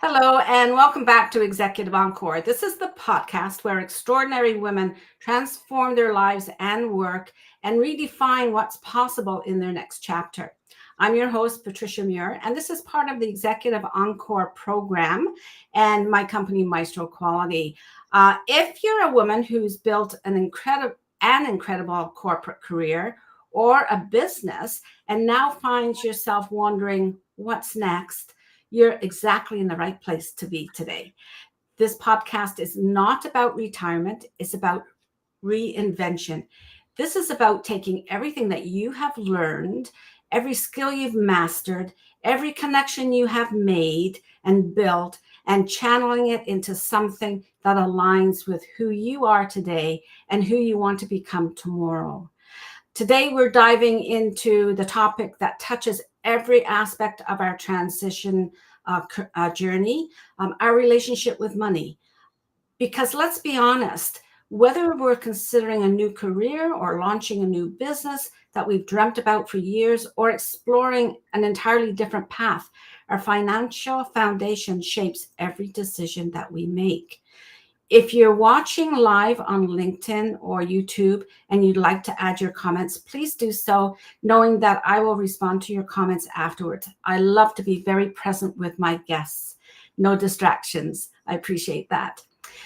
Hello, and welcome back to Executive Encore. This is the podcast where extraordinary women transform their lives and work and redefine what's possible in their next chapter. I'm your host, Patricia Muir, and this is part of the Executive Encore program and my company, Maestro Quality. If you're a woman who's built an incredible corporate career or a business and now finds yourself wondering what's next, you're exactly in the right place to be today. This podcast is not about retirement, it's about reinvention. This is about taking everything that you have learned, every skill you've mastered, every connection you have made and built, and channeling it into something that aligns with who you are today and who you want to become tomorrow. Today, we're diving into the topic that touches every aspect of our transition journey, our relationship with money. Because let's be honest, whether we're considering a new career or launching a new business that we've dreamt about for years or exploring an entirely different path, our financial foundation shapes every decision that we make. If you're watching live on LinkedIn or YouTube and you'd like to add your comments, please do so, knowing that I will respond to your comments afterwards. I love to be very present with my guests. No distractions. I appreciate that.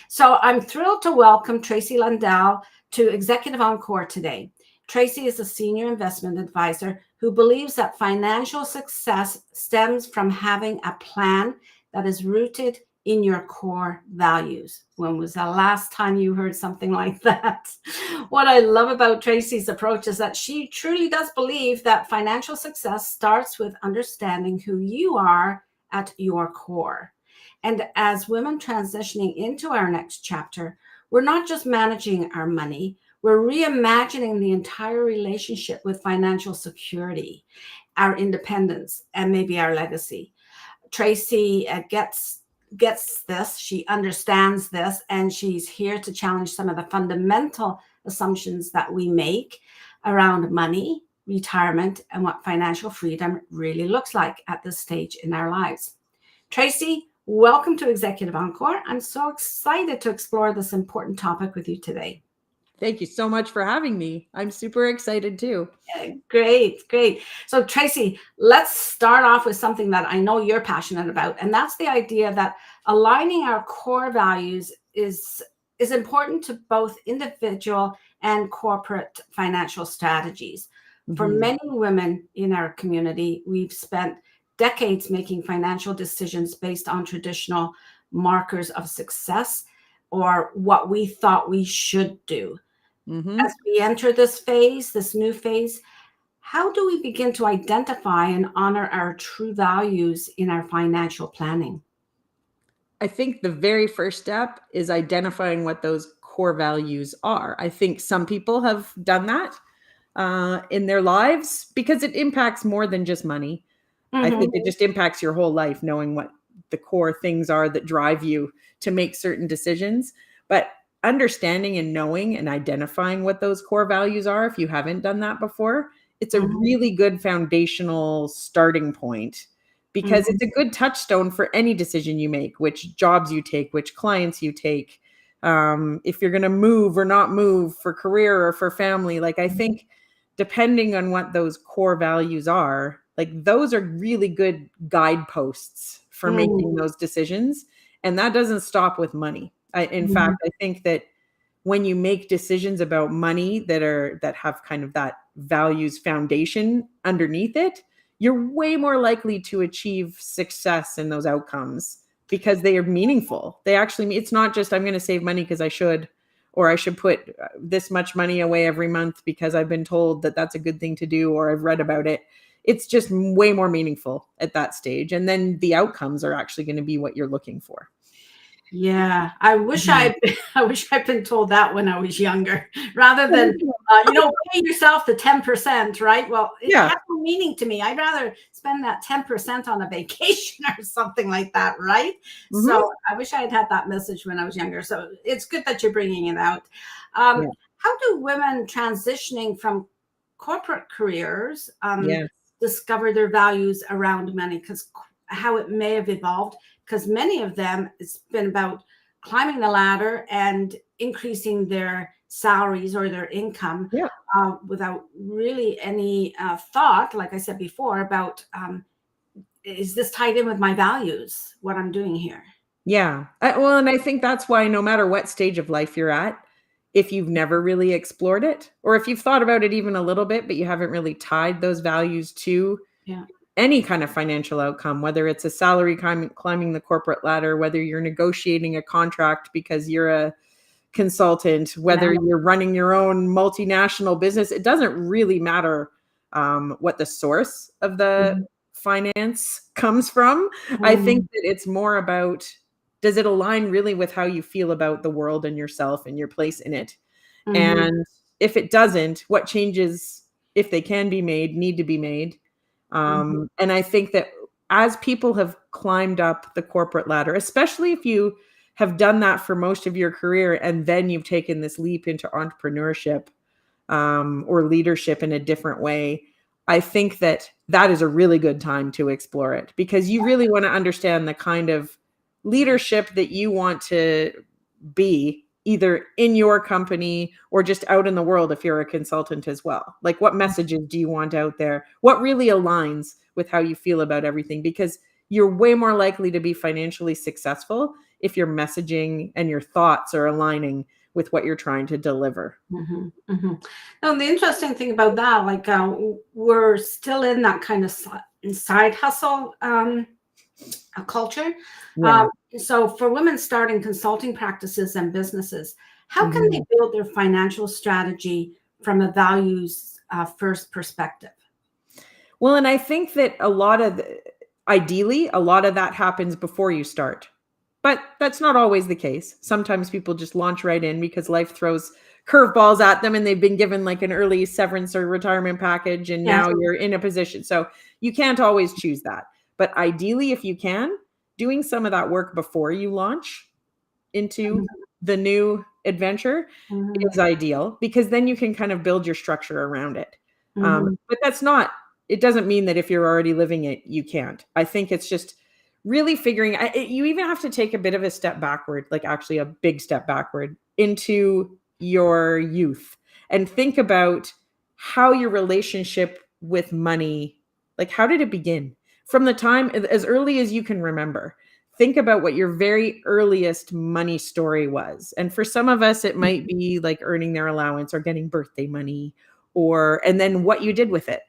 So I'm thrilled to welcome Tracey Lundell to Executive Encore today. Tracey is a senior investment advisor who believes that financial success stems from having a plan that is rooted in your core values. When was the last time you heard something like that? What I love about Tracey's approach is that she truly does believe that financial success starts with understanding who you are at your core. And as women transitioning into our next chapter, we're not just managing our money, we're reimagining the entire relationship with financial security, our independence, and maybe our legacy. Tracey gets this, she understands this, and she's here to challenge some of the fundamental assumptions that we make around money, retirement, and what financial freedom really looks like at this stage in our lives. Tracey, welcome to Executive Encore. I'm so excited to explore this important topic with you today. Thank you so much for having me. I'm super excited too. Great. So Tracey, let's start off with something that I know you're passionate about, and that's the idea that aligning our core values is important to both individual and corporate financial strategies. For many women in our community, we've spent decades making financial decisions based on traditional markers of success or what we thought we should do. As we enter this new phase, how do we begin to identify and honor our true values in our financial planning? I think the very first step is identifying what those core values are. I think some people have done that in their lives because it impacts more than just money. I think it just impacts your whole life, knowing what the core things are that drive you to make certain decisions. But understanding and knowing and identifying what those core values are, if you haven't done that before, it's a really good foundational starting point because it's a good touchstone for any decision you make, which jobs you take, which clients you take, if you're going to move or not move for career or for family. Like, I think depending on what those core values are, like those are really good guideposts for making those decisions. And that doesn't stop with money. In fact, I think that when you make decisions about money that have kind of that values foundation underneath it, you're way more likely to achieve success in those outcomes because they are meaningful. They actually, it's not just I'm going to save money because I should, or I should put this much money away every month because I've been told that that's a good thing to do or I've read about it. It's just way more meaningful at that stage. And then the outcomes are actually going to be what you're looking for. Yeah, I wish I'd been told that when I was younger, rather than pay yourself the 10%, right? Well, it has no meaning to me. I'd rather spend that 10% on a vacation or something like that, right? So I wish I had had that message when I was younger. So it's good that you're bringing it out. How do women transitioning from corporate careers discover their values around money? Because how it may have evolved because many of them, it's been about climbing the ladder and increasing their salaries or their income Yeah. without really any thought, like I said before, about is this tied in with my values, what I'm doing here? Yeah. Well, and I think that's why no matter what stage of life you're at, if you've never really explored it, or if you've thought about it even a little bit, but you haven't really tied those values to Yeah. any kind of financial outcome, whether it's a salary climbing the corporate ladder, whether you're negotiating a contract because you're a consultant, whether you're running your own multinational business, it doesn't really matter what the source of the finance comes from. I think that it's more about, does it align really with how you feel about the world and yourself and your place in it? And if it doesn't, what changes, if they can be made, need to be made? And I think that as people have climbed up the corporate ladder, especially if you have done that for most of your career and then you've taken this leap into entrepreneurship or leadership in a different way, I think that that is a really good time to explore it, because you really want to understand the kind of leadership that you want to be, either in your company or just out in the world if you're a consultant as well. Like, what messages do you want out there? What really aligns with how you feel about everything? Because you're way more likely to be financially successful if your messaging and your thoughts are aligning with what you're trying to deliver. Now, the interesting thing about that, like we're still in that kind of side hustle culture. Yeah. So for women starting consulting practices and businesses, how can they build their financial strategy from a values first perspective? Well, and I think that ideally, a lot of that happens before you start. But that's not always the case. Sometimes people just launch right in because life throws curveballs at them and they've been given like an early severance or retirement package, and now you're in a position. So you can't always choose that. But ideally, if you can, doing some of that work before you launch into the new adventure is ideal, because then you can kind of build your structure around it. But it doesn't mean that if you're already living it, you can't. I think it's just really figuring, you even have to take a bit of a step backward, like actually a big step backward into your youth, and think about how your relationship with money, like how did it begin? From the time as early as you can remember. Think about what your very earliest money story was. And for some of us, it might be like earning their allowance or getting birthday money, and then what you did with it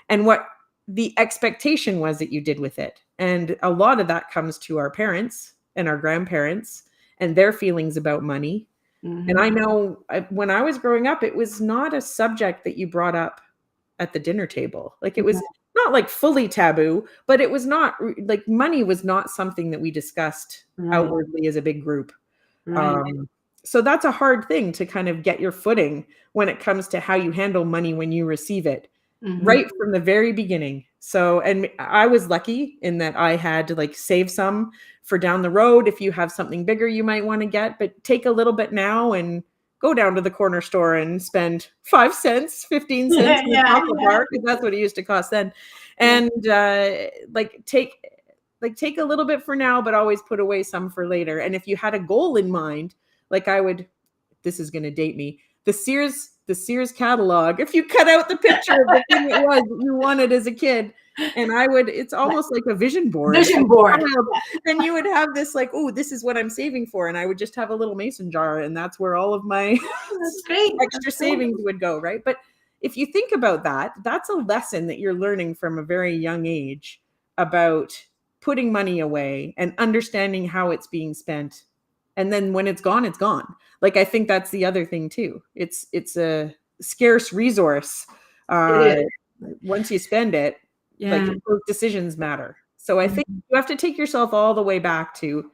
and what the expectation was that you did with it. And a lot of that comes to our parents and our grandparents and their feelings about money. And I know when I was growing up, it was not a subject that you brought up at the dinner table. Like, it was not like fully taboo, but it was not like, money was not something that we discussed outwardly as a big group. So that's a hard thing to kind of get your footing when it comes to how you handle money when you receive it. Right from the very beginning. So, and I was lucky in that I had to like save some for down the road. If you have something bigger you might want to get, but take a little bit now and go down to the corner store and spend 5 cents, 15 cents in the chocolate bar, because that's what it used to cost then. And take a little bit for now, but always put away some for later. And if you had a goal in mind, like this is going to date me, the Sears catalog, if you cut out the picture of the thing it was that you wanted as a kid, and it's almost like a vision board. And you would have this like, oh, this is what I'm saving for. And I would just have a little mason jar, and that's where all of my extra savings would go, right? But if you think about that, that's a lesson that you're learning from a very young age about putting money away and understanding how it's being spent. And then when it's gone, it's gone. Like, I think that's the other thing too. It's a scarce resource. Once you spend it, like, those decisions matter. So I think you have to take yourself all the way back to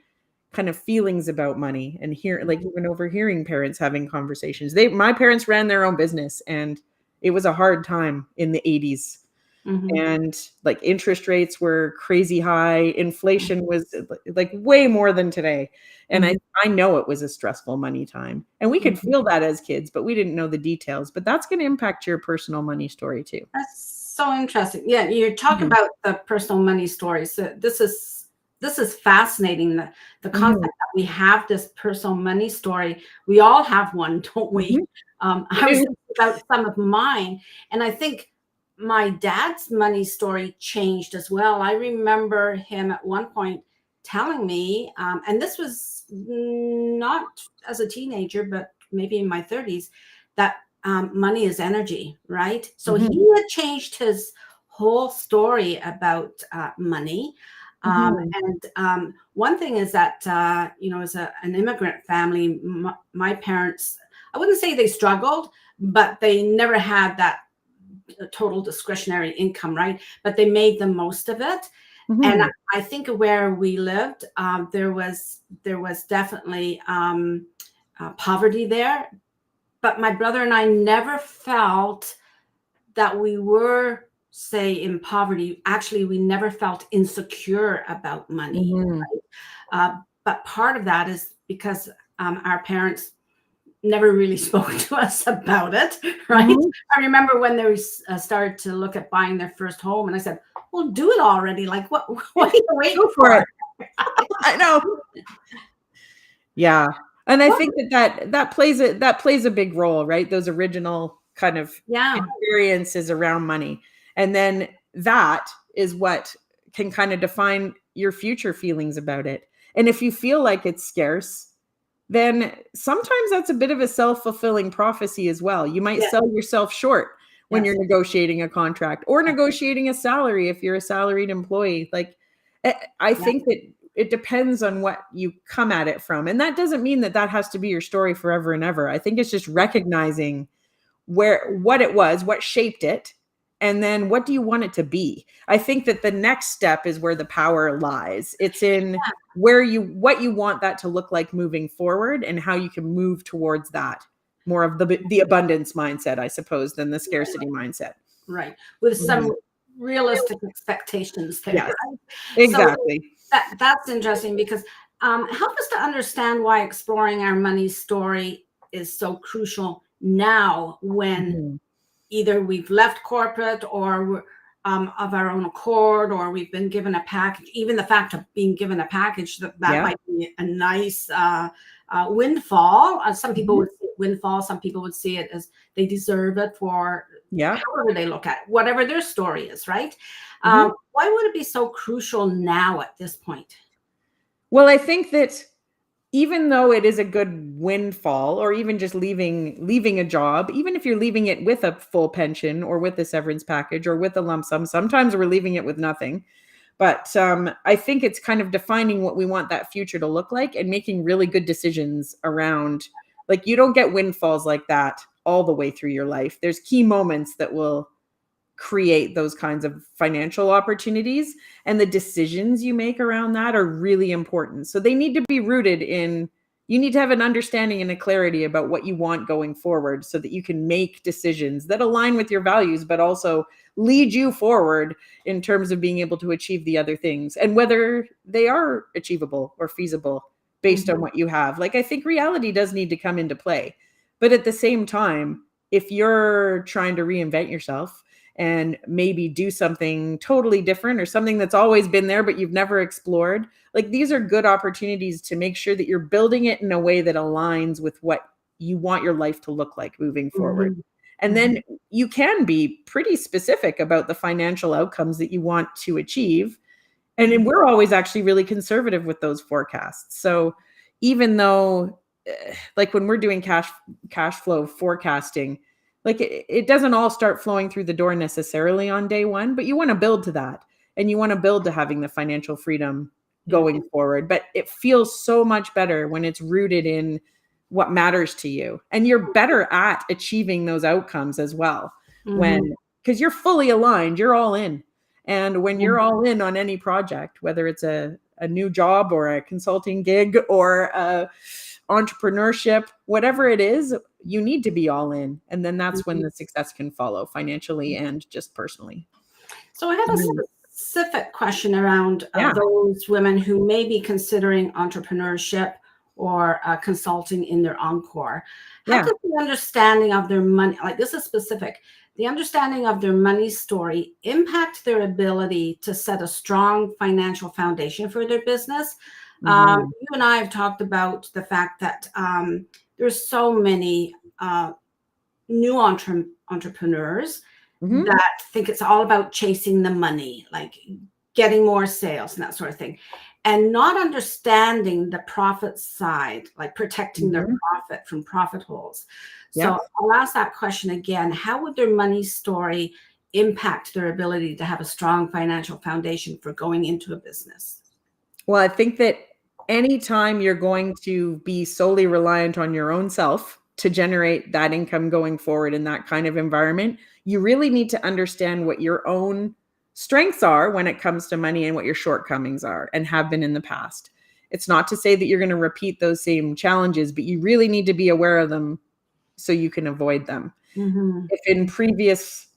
kind of feelings about money, and even overhearing parents having conversations. My parents ran their own business, and it was a hard time in the 80s. And like, interest rates were crazy high. Inflation was like way more than today. And I know it was a stressful money time, and we could feel that as kids, but we didn't know the details. But that's going to impact your personal money story too. That's so interesting. Yeah, you're talking about the personal money story. So this is this is fascinating. The concept Mhm. that we have this personal money story. We all have one, don't we? Mhm. We I was do. thinking about some of mine, and I think my dad's money story changed as well. I remember him at one point telling me, and this was not as a teenager, but maybe in my 30s, that money is energy, right? So Mhm. he had changed his whole story about money. Mhm. And one thing is that, as an immigrant family, my parents, I wouldn't say they struggled, but they never had that total discretionary income, right? But they made the most of it. And Mhm. I think where we lived, there was definitely poverty there. But my brother and I never felt that we were, say, in poverty. Actually, we never felt insecure about money. Mhm. But part of that is because our parents never really spoke to us about it, right? Mhm. I remember when they started to look at buying their first home, and I said, "Well, do it already. Like, what are you waiting Go for for?" it. I know. Yeah. And I Well, think that plays a big role, right? Those original kind of yeah, experiences around money. And then that is what can kind of define your future feelings about it. And if you feel like it's scarce, then sometimes that's a bit of a self-fulfilling prophecy as well. You might yeah, sell yourself short when yes, you're negotiating a contract or negotiating a salary if you're a salaried employee. Like I yeah, think that it depends on what you come at it from. And that doesn't mean that that has to be your story forever and ever. I think it's just recognizing what it was, what shaped it, and then what do you want it to be. I think that the next step is where the power lies. It's in what you want that to look like moving forward and how you can move towards that, more of the abundance mindset, I suppose, than the scarcity mindset. right. With Mhm. some realistic expectations there, Yes, right? So exactly. that's interesting because help us to understand why exploring our money story is so crucial now when Mhm. either we've left corporate or we're of our own accord, or we've been given a package. Even the fact of being given a package, that Yeah. might be a nice windfall. Some people Mhm. would see it windfall. Some people would see it as they deserve it for Yeah. however they look at it, whatever their story is, right? Mhm. Why would it be so crucial now at this point? Well, I think that even though it is a good windfall, or even just leaving a job, even if you're leaving it with a full pension or with a severance package or with a lump sum, sometimes we're leaving it with nothing. But I think it's kind of defining what we want that future to look like and making really good decisions around. Like, you don't get windfalls like that all the way through your life. There's key moments that will create those kinds of financial opportunities, and the decisions you make around that are really important. So they need to be rooted in, you need to have an understanding and a clarity about what you want going forward so that you can make decisions that align with your values but also lead you forward in terms of being able to achieve the other things, and whether they are achievable or feasible based on Mhm. what you have. Like, I think reality does need to come into play, but at the same time, if you're trying to reinvent yourself and maybe do something totally different or something that's always been there but you've never explored, like, these are good opportunities to make sure that you're building it in a way that aligns with what you want your life to look like moving forward. Mhm. And Mhm. then you can be pretty specific about the financial outcomes that you want to achieve. And then we're always actually really conservative with those forecasts. So even though, like, when we're doing cash flow forecasting, like, it doesn't all start flowing through the door necessarily on day one, but you want to build to that, and you want to build to having the financial freedom Yeah. going forward. But it feels so much better when it's rooted in what matters to you, and you're better at achieving those outcomes as well, when, Mhm. because you're fully aligned, you're all in. And when you're Mhm. all in on any project, whether it's a new job or a consulting gig or entrepreneurship, whatever it is, you need to be all in. And then that's when Mhm. the success can follow, financially and just personally. So I have Mhm. a specific question around Yeah. those women who may be considering entrepreneurship or consulting in their encore. How Yeah. does the understanding of their money, like this is specific, the understanding of their money story impact their ability to set a strong financial foundation for their business? You and I have talked about the fact that there's so many new entrepreneurs that think it's all about chasing the money, like getting more sales and that sort of thing, and not understanding the profit side, like protecting their profit from profit holes. So I'll ask that question again. How would their money story impact their ability to have a strong financial foundation for going into a business? Well, I think that anytime you're going to be solely reliant on your own self to generate that income going forward in that kind of environment, you really need to understand what your own strengths are when it comes to money and what your shortcomings are and have been in the past. It's not to say that you're going to repeat those same challenges, but you really need to be aware of them so you can avoid them. If in previous,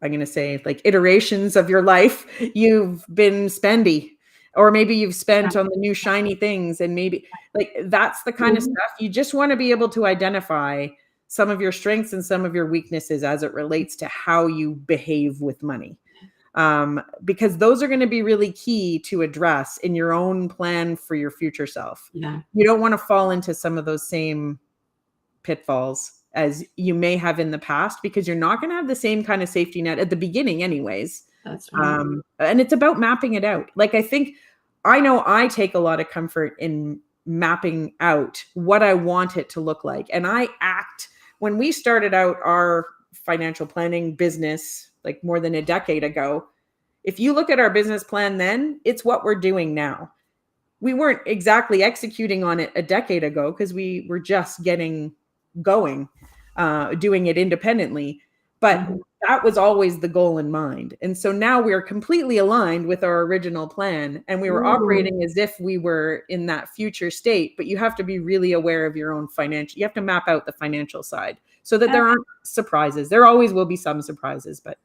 I'm going to say, like, iterations of your life, you've been spendy, or maybe you've spent on the new shiny things, and maybe like that's the kind of stuff you just want to be able to identify some of your strengths and some of your weaknesses as it relates to how you behave with money. Because those are going to be really key to address in your own plan for your future self. Yeah. You don't want to fall into some of those same pitfalls as you may have in the past, because you're not going to have the same kind of safety net at the beginning anyways. That's right. And it's about mapping it out. Like, I know I take a lot of comfort in mapping out what I want it to look like. And when we started out our financial planning business, like more than a decade ago, if you look at our business plan then, it's what we're doing now. We weren't exactly executing on it a decade ago because we were just getting going, doing it independently. But that was always the goal in mind. And so now we are completely aligned with our original plan, and we were operating as if we were in that future state. But you have to be really aware of your own you have to map out the financial side so that there aren't surprises. There always will be some surprises, but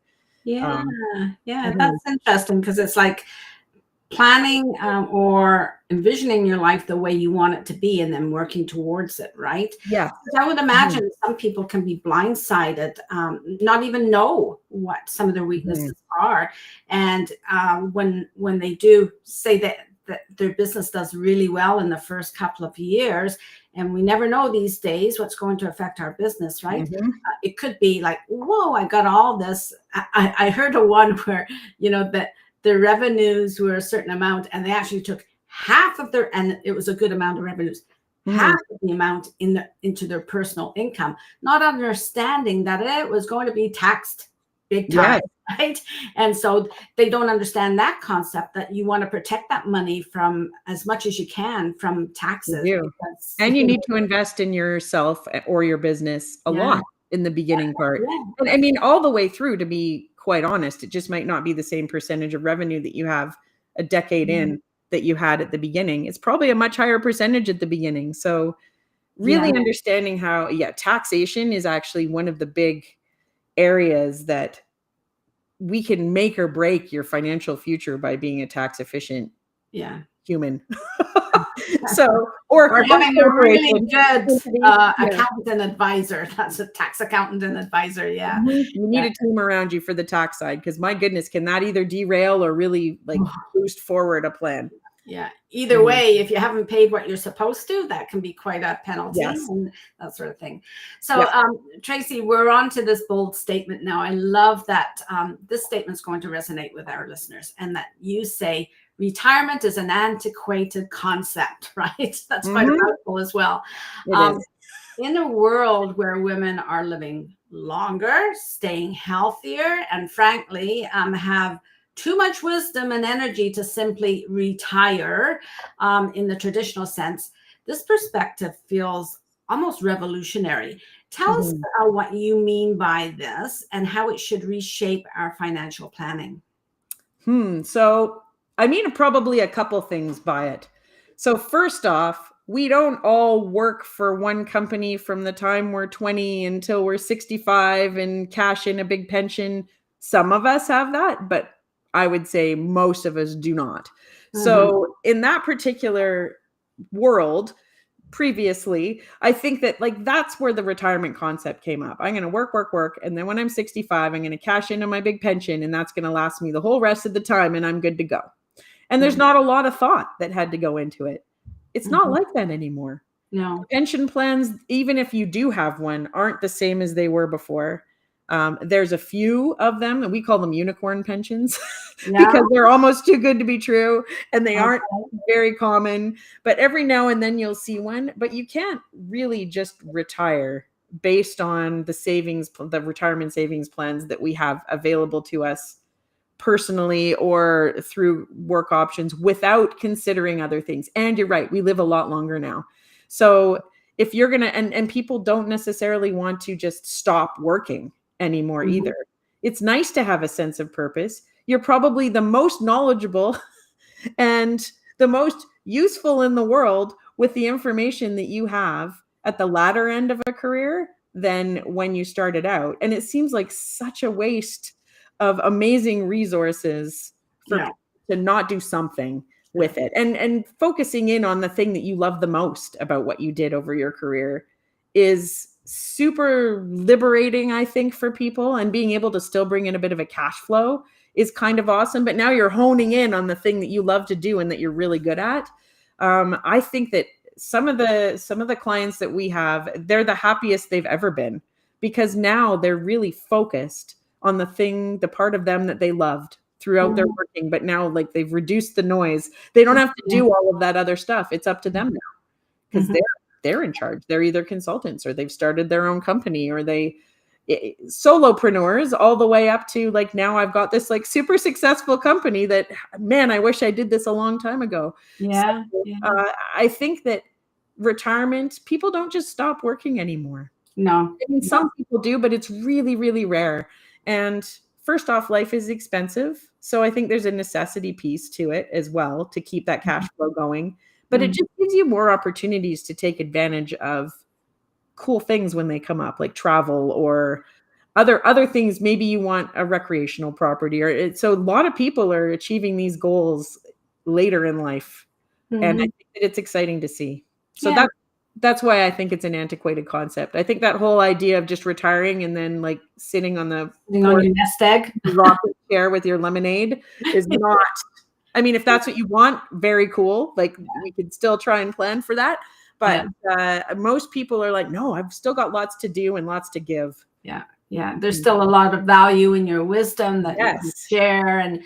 that's interesting, because it's like planning or envisioning your life the way you want it to be and then working towards it, right? Yeah. I would imagine some people can be blindsided, not even know what some of their weaknesses are. And when they do say that their business does really well in the first couple of years, and we never know these days what's going to affect our business, right? It could be like, whoa, I got all this. I heard a one where, that their revenues were a certain amount, and they actually took half of and it was a good amount of revenues, half of the amount into their personal income, not understanding that it was going to be taxed big time, right? And so they don't understand that concept, that you want to protect that money from as much as you can from taxes. And you need to invest in yourself or your business a lot in the beginning part. And I mean, all the way through, to be quite honest, it just might not be the same percentage of revenue that you have a decade in that you had at the beginning. It's probably a much higher percentage at the beginning. So really understanding how, taxation is actually one of the big areas that we can make or break your financial future by being a tax efficient human. Or having a really good accountant and advisor. That's a tax accountant and advisor. Yeah. You need a team around you for the tax side, because my goodness, can that either derail or really boost forward a plan? Yeah. Either way, if you haven't paid what you're supposed to, that can be quite a penalty and that sort of thing. So, Tracey, we're on to this bold statement now. I love that this statement's going to resonate with our listeners, and that you say retirement is an antiquated concept, right? That's quite a mouthful as well. In a world where women are living longer, staying healthier, and frankly, have too much wisdom and energy to simply retire in the traditional sense, this perspective feels almost revolutionary. Tell us what you mean by this and how it should reshape our financial planning. So I mean, probably a couple things by it. So first off, we don't all work for one company from the time we're 20 until we're 65 and cash in a big pension. Some of us have that, but I would say most of us do not. So in that particular world, previously, I think that like that's where the retirement concept came up. I'm going to work, work, work. And then when I'm 65, I'm going to cash into my big pension and that's going to last me the whole rest of the time and I'm good to go. And there's not a lot of thought that had to go into it. It's not like that anymore. No. Pension plans, even if you do have one, aren't the same as they were before. There's a few of them, and we call them unicorn pensions because they're almost too good to be true and they aren't very common. But every now and then you'll see one, but you can't really just retire based on the retirement savings plans that we have available to us personally or through work options without considering other things. And you're right, we live a lot longer now. So if you're going to, and people don't necessarily want to just stop working anymore either. It's nice to have a sense of purpose. You're probably the most knowledgeable and the most useful in the world with the information that you have at the latter end of a career than when you started out. And it seems like such a waste of amazing resources for people to not do something with it. And focusing in on the thing that you love the most about what you did over your career is super liberating, I think, for people. And being able to still bring in a bit of a cash flow is kind of awesome. But now you're honing in on the thing that you love to do and that you're really good at. I think that some of the clients that we have, they're the happiest they've ever been because now they're really focused on the part of them that they loved throughout their working, but now like they've reduced the noise. They don't have to do all of that other stuff. It's up to them now because they're in charge. They're either consultants or they've started their own company or solopreneurs all the way up to like, now I've got this like super successful company that, man, I wish I did this a long time ago. I think that retirement, people don't just stop working anymore. No. I mean, some people do, but it's really, really rare. And first off, life is expensive. So I think there's a necessity piece to it as well to keep that cash flow going. But it just gives you more opportunities to take advantage of cool things when they come up, like travel or other things. Maybe you want a recreational property so a lot of people are achieving these goals later in life. And I think that it's exciting to see. So that's why I think it's an antiquated concept. I think that whole idea of just retiring and then like sitting on your nest egg rocking chair with your lemonade is not, I mean, if that's what you want, very cool. Like we could still try and plan for that. But most people are like, no, I've still got lots to do and lots to give. Yeah. There's still a lot of value in your wisdom that you can share. And,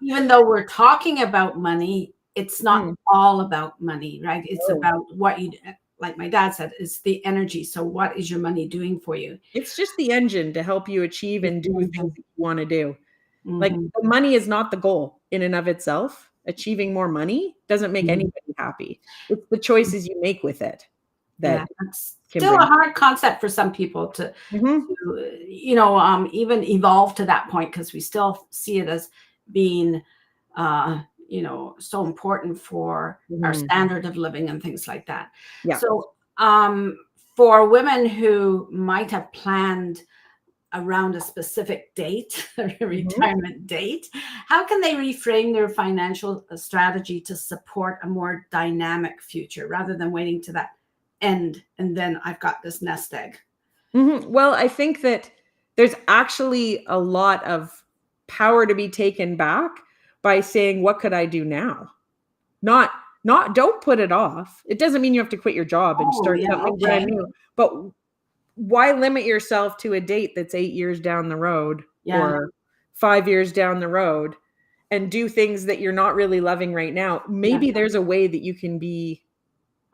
even though we're talking about money, it's not all about money, right? It's about what you, like my dad said, it's the energy. So what is your money doing for you? It's just the engine to help you achieve and do things that you want to do. Like the money is not the goal in and of itself. Achieving more money doesn't make anybody happy. It's the choices you make with it that that's still a hard concept for some people to even evolve to that point, because we still see it as being so important for our standard of living and things like that. So for women who might have planned around a specific date, a retirement date, how can they reframe their financial strategy to support a more dynamic future rather than waiting to that end and then I've got this nest egg? Well, I think that there's actually a lot of power to be taken back by saying, what could I do now? Not don't put it off. It doesn't mean you have to quit your job and start something brand new, but why limit yourself to a date that's 8 years down the road or 5 years down the road and do things that you're not really loving right now? Maybe there's a way that you can be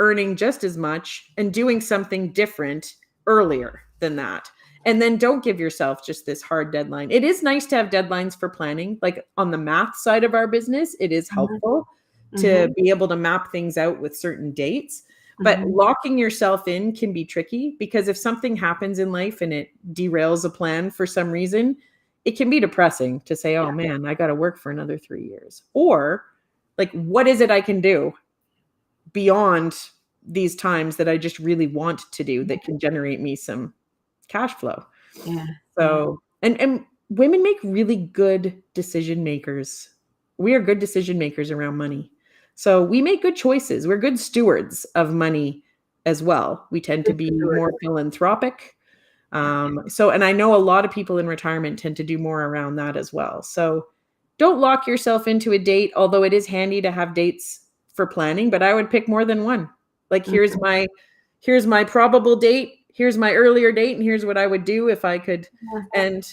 earning just as much and doing something different earlier than that. And then don't give yourself just this hard deadline. It is nice to have deadlines for planning. Like on the math side of our business, it is helpful to be able to map things out with certain dates. But locking yourself in can be tricky, because if something happens in life and it derails a plan for some reason, it can be depressing to say, oh man, I got to work for another 3 years. Or like, what is it I can do beyond these times that I just really want to do that can generate me some cash flow? So, and women make really good decision makers. We are good decision makers around money. So we make good choices. We're good stewards of money as well. We tend to be more philanthropic. And I know a lot of people in retirement tend to do more around that as well. So don't lock yourself into a date, although it is handy to have dates for planning, but I would pick more than one. Like here's my probable date, here's my earlier date, and here's what I would do if I could. And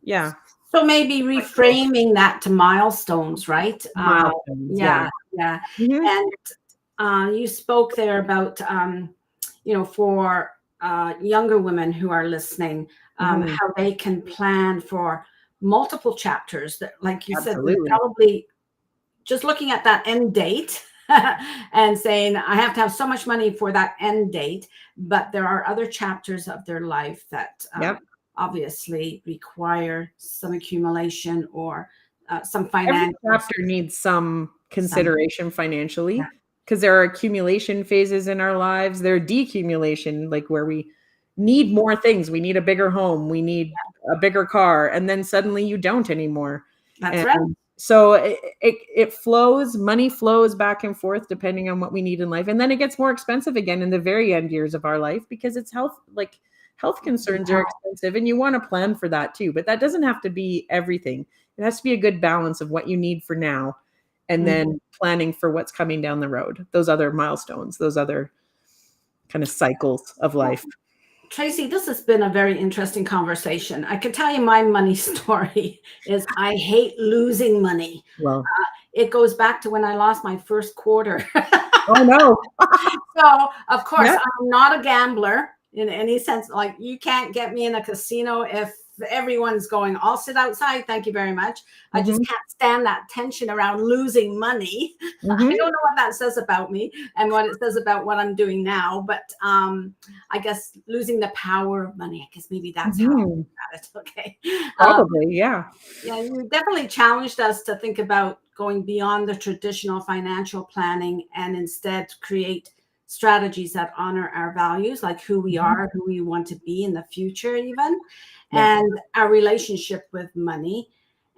yeah. So maybe reframing that to milestones, right? Milestones, Yeah. Mhm. And you spoke there about, for younger women who are listening, Mhm. how they can plan for multiple chapters. That, like you said, they're Absolutely. probably just looking at that end date and saying, I have to have so much money for that end date. But there are other chapters of their life that Yep. obviously require some accumulation or some Every financial. chapter needs some consideration Yeah. financially because there are accumulation phases in our lives. There are decumulation, like where we need more things. We need a bigger home. We need a bigger car. And then suddenly you don't anymore. That's And right. so it flows, money flows back and forth depending on what we need in life. And then it gets more expensive again in the very end years of our life because it's health concerns are expensive and you want to plan for that too. But that doesn't have to be everything. It has to be a good balance of what you need for now and then planning for what's coming down the road, those other milestones, those other kind of cycles of life. Tracey, this has been a very interesting conversation. I can tell you my money story is I hate losing money. Well, It goes back to when I lost my first quarter. oh no. So, of course, Yeah. I'm not a gambler in any sense. Like, you can't get me in a casino if everyone's going, I'll sit outside. Thank you very much. I just Mhm. can't stand that tension around losing money. I Mhm. don't know what that says about me and what it says about what I'm doing now. But I guess losing the power of money, I guess maybe that's how I Mhm. look at it. Okay. Probably, yeah. Yeah, you definitely challenged us to think about going beyond the traditional financial planning and instead create strategies that honor our values, like who we Mhm. are, who we want to be in the future, even, Yeah. and our relationship with money.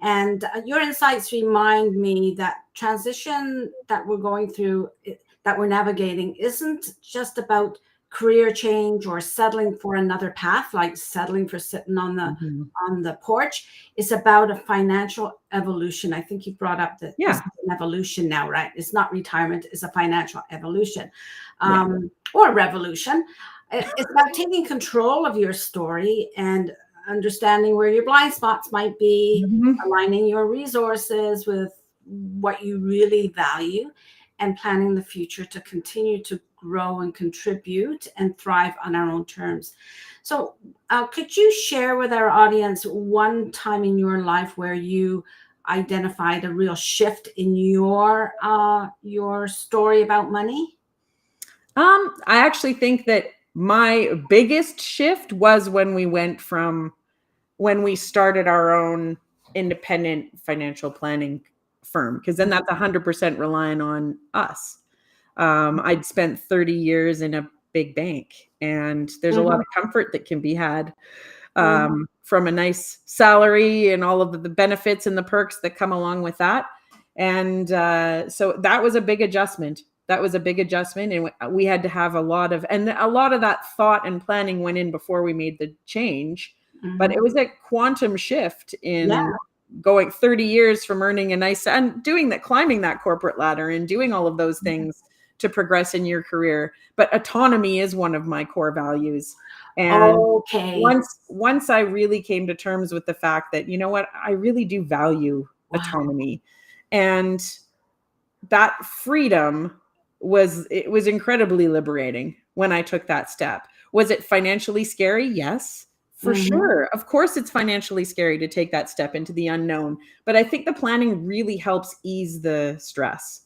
And your insights remind me that transition that we're going through, that we're navigating, isn't just about career change or settling for another path, like settling for sitting on Mhm. the porch. It's about a financial evolution. I think you brought up that this Yeah. is an evolution now, right? It's not retirement, it's a financial evolution, Yeah. or revolution. It's about taking control of your story and understanding where your blind spots might be, Mhm. aligning your resources with what you really value, and planning the future to continue to grow and contribute and thrive on our own terms. So, could you share with our audience one time in your life where you identified a real shift in your story about money? I actually think that my biggest shift was when we started our own independent financial planning firm, because then that's 100% relying on us. I'd spent 30 years in a big bank, and there's a lot Mhm, of comfort that can be had mhm. from a nice salary and all of the benefits and the perks that come along with that. And so that was a big adjustment. That was a big adjustment, and we had to have and a lot of that thought and planning went in before we made the change. But it Mhm. was a quantum shift Yeah. in going 30 years from earning a nice and doing that, climbing that corporate ladder and doing all of those things to progress in your career. But autonomy is one of my core values. And Okay. once I really came to terms with the fact that, you know what, I really do value Wow. autonomy. And that freedom was incredibly liberating when I took that step. Was it financially scary? Yes, for Mhm. sure. Of course it's financially scary to take that step into the unknown, but I think the planning really helps ease the stress.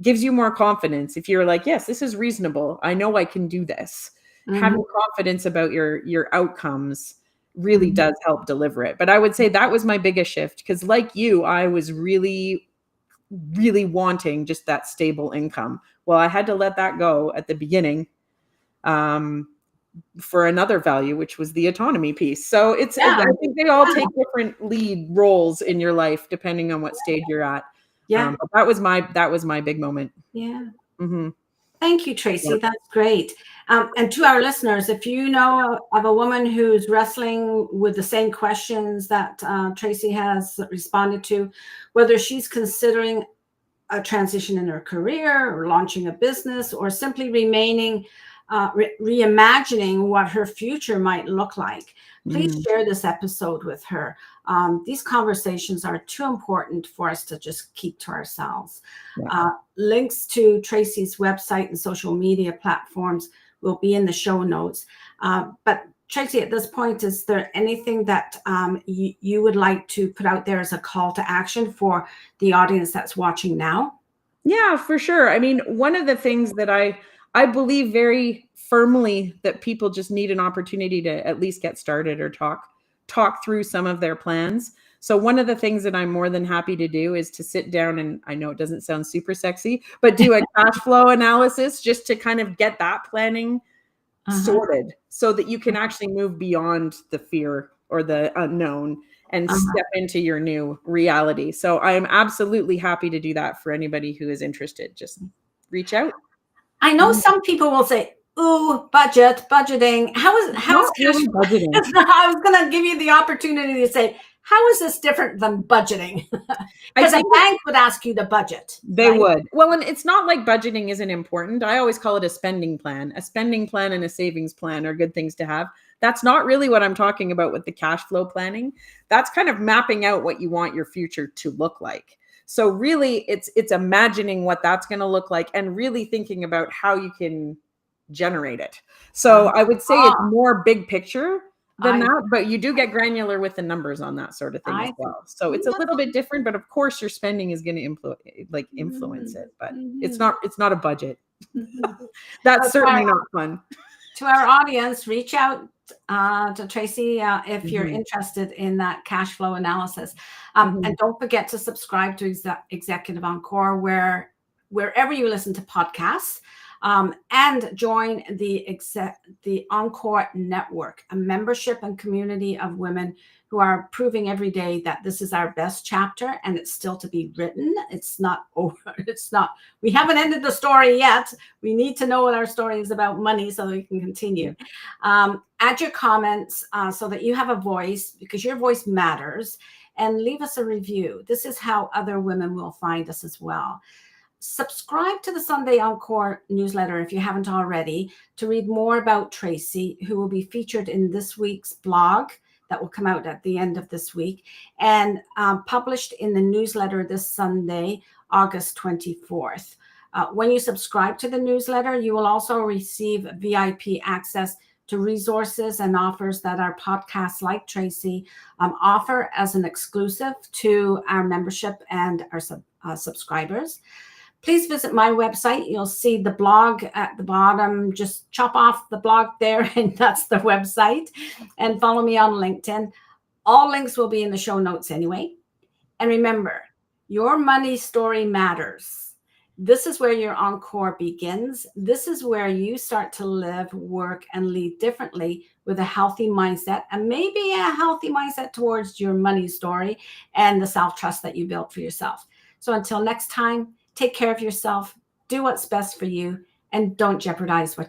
Gives you more confidence if you're like, yes, this is reasonable. I know I can do this. Mhm. Having confidence about your outcomes really Mhm. does help deliver it. But I would say that was my biggest shift because, like you, I was really wanting just that stable income. Well, I had to let that go at the beginning um, for another value, which was the autonomy piece. So I Yeah. think they all take different lead roles in your life depending on what stage you're at. Yeah. But that was my big moment. Yeah. Mm-hmm. Thank you, Tracey. Yep. That's great. And to our listeners, if you know of a woman who's wrestling with the same questions that Tracey has responded to, whether she's considering a transition in her career or launching a business or simply remaining, reimagining what her future might look like, please Mm-hmm. share this episode with her. These conversations are too important for us to just keep to ourselves. Yeah. Links to Tracey's website and social media platforms will be in the show notes. But Tracey, at this point, is there anything that you would like to put out there as a call to action for the audience that's watching now? Yeah, for sure. I mean, one of the things that I believe very firmly that people just need an opportunity to at least get started or talk through some of their plans. So one of the things that I'm more than happy to do is to sit down, and I know it doesn't sound super sexy, but do a cash flow analysis just to kind of get that planning sorted so that you can actually move beyond the fear or the unknown and step into your new reality. So I'm absolutely happy to do that for anybody who is interested. Just reach out. I know some people will say, "Ooh, budgeting. How is Not cash really flow?" budgeting. I was going to give you the opportunity to say, "How is this different than budgeting?" I Because a think bank would ask you to budget, they right? would. Well, and it's not like budgeting isn't important. I always call it a spending plan. A spending plan and a savings plan are good things to have. That's not really what I'm talking about with the cash flow planning. That's kind of mapping out what you want your future to look like. So really it's imagining what that's going to look like and really thinking about how you can generate it. So I would say it's more big picture than I that, but you do get granular with the numbers on that sort of thing as I well. So it's a little bit different, but of course your spending is going to influence it, but it's not a budget. That's certainly not fun. To our audience, reach out to Tracey if you're Mm-hmm. interested in that cash flow analysis. Mm-hmm. And don't forget to subscribe to Executive Encore wherever you listen to podcasts, and join the Encore Network, a membership and community of women who are proving every day that this is our best chapter and it's still to be written. It's not over. We haven't ended the story yet. We need to know what our story is about money so that we can continue. Add your comments so that you have a voice, because your voice matters, and leave us a review. This is how other women will find us as well. Subscribe to the Sunday Encore newsletter if you haven't already to read more about Tracey, who will be featured in this week's blog that will come out at the end of this week and published in the newsletter this Sunday, August 24th. When you subscribe to the newsletter, you will also receive VIP access to resources and offers that our podcasts like Tracey offer as an exclusive to our membership and our subscribers. Please visit my website. You'll see the blog at the bottom. Just chop off the blog there, and that's the website. And follow me on LinkedIn. All links will be in the show notes anyway. And remember, your money story matters. This is where your encore begins. This is where you start to live, work, and lead differently with a healthy mindset, and maybe a healthy mindset towards your money story and the self-trust that you built for yourself. So until next time, take care of yourself, do what's best for you, and don't jeopardize what